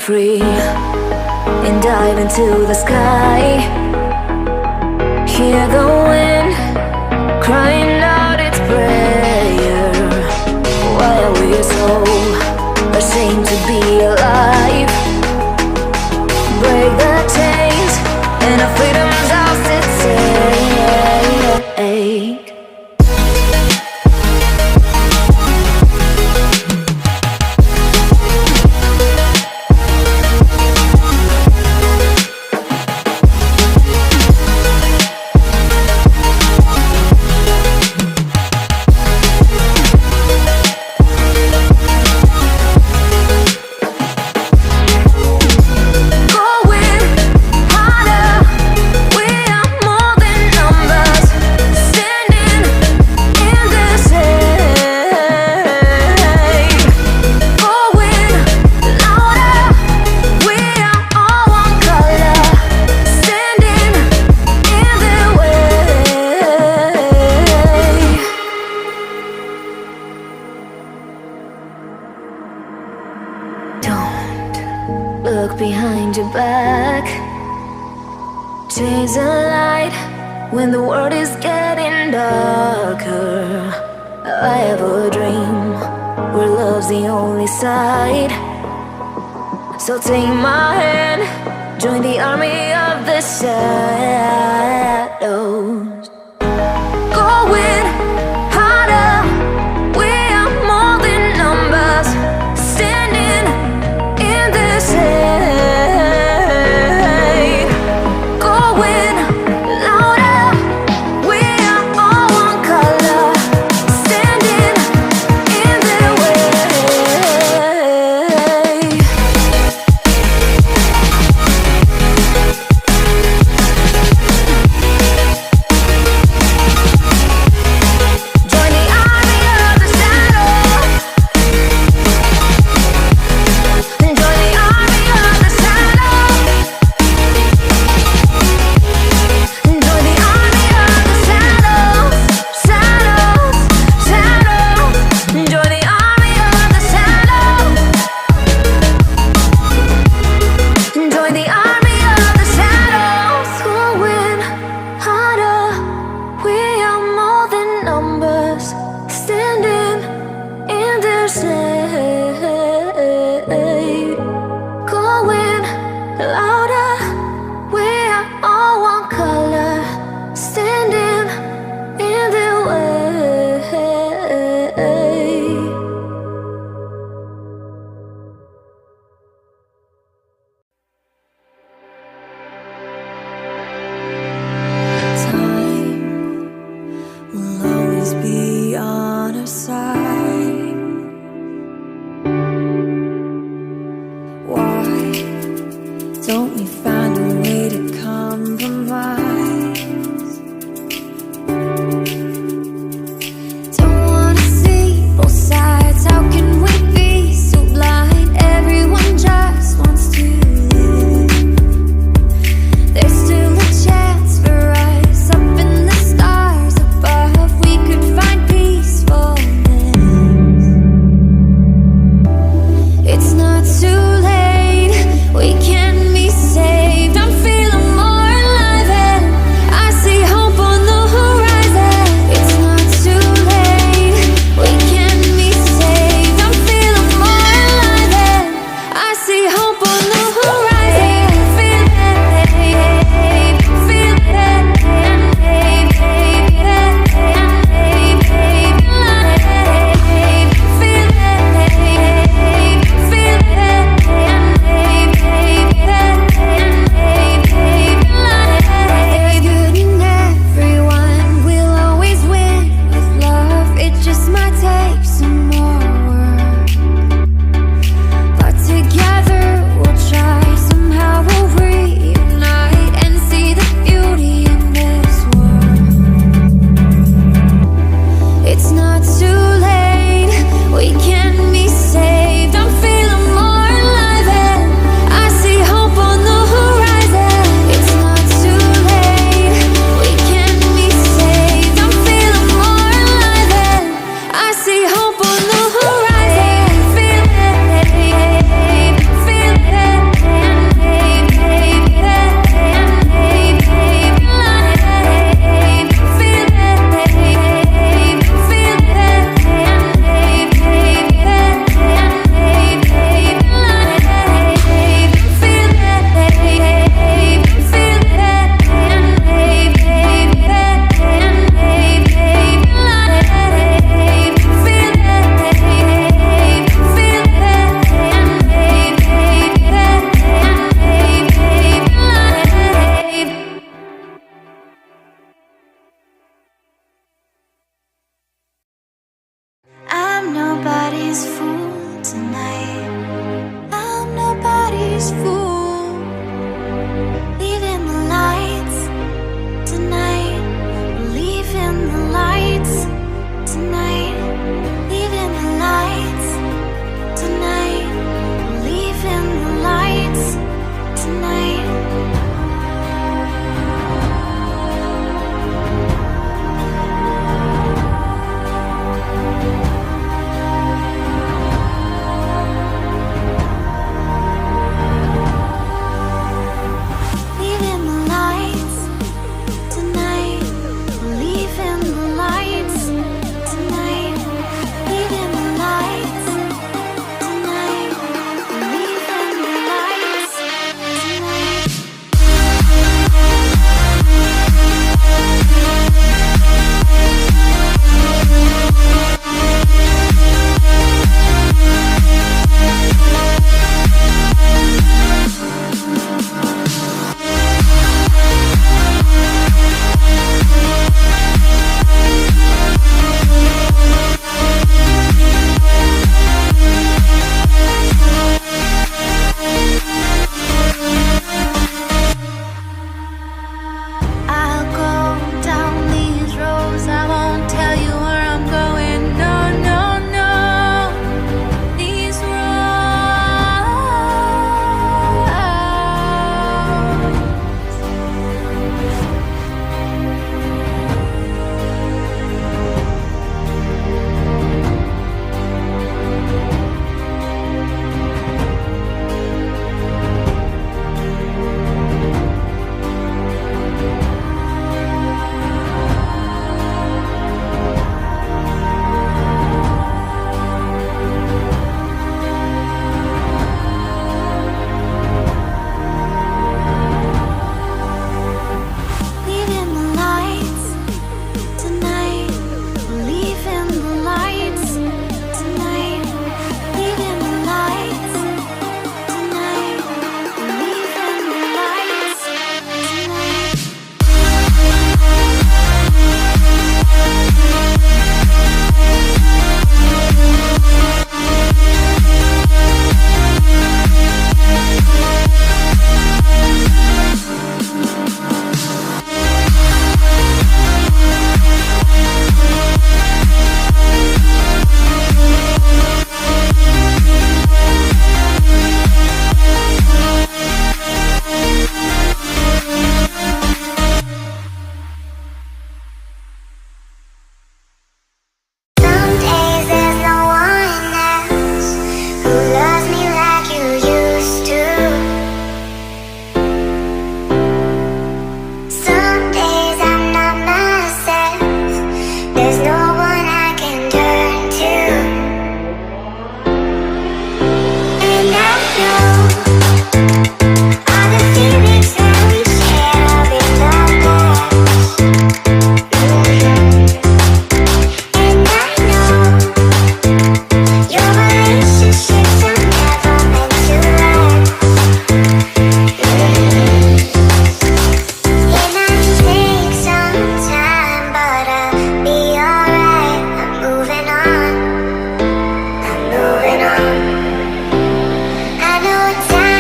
free and dive into the sky. Hear the wind crying out its prayer. Why are we so ashamed to be alive? Break the chains and our freedom's ours to take. Look behind your back. Chase a light when the world is getting darker. I have a dream where love's the only side. So take my hand, join the army of the shadows. Going harder, we are more than numbers. Standing in the shade, going louder. We are all one color, standing in the way. Join the army of the shadows. Join the army of the shadows. Join the army of the shadows. Shadows, shadows. Join the army of the shadows. Join the army of the shadows. Going harder, we are more than numbers. Standing in the shade, going louder. We are all one color, standing in the way. Time will always be on our side. Why don't we find a way to compromise? Don't wanna see both sides. How can we be so blind? Everyone just wants to live. There's still a chance for us. Up in the stars above, we could find peacefulness. It's not too late, we can be saved. I'm feeling more alive and your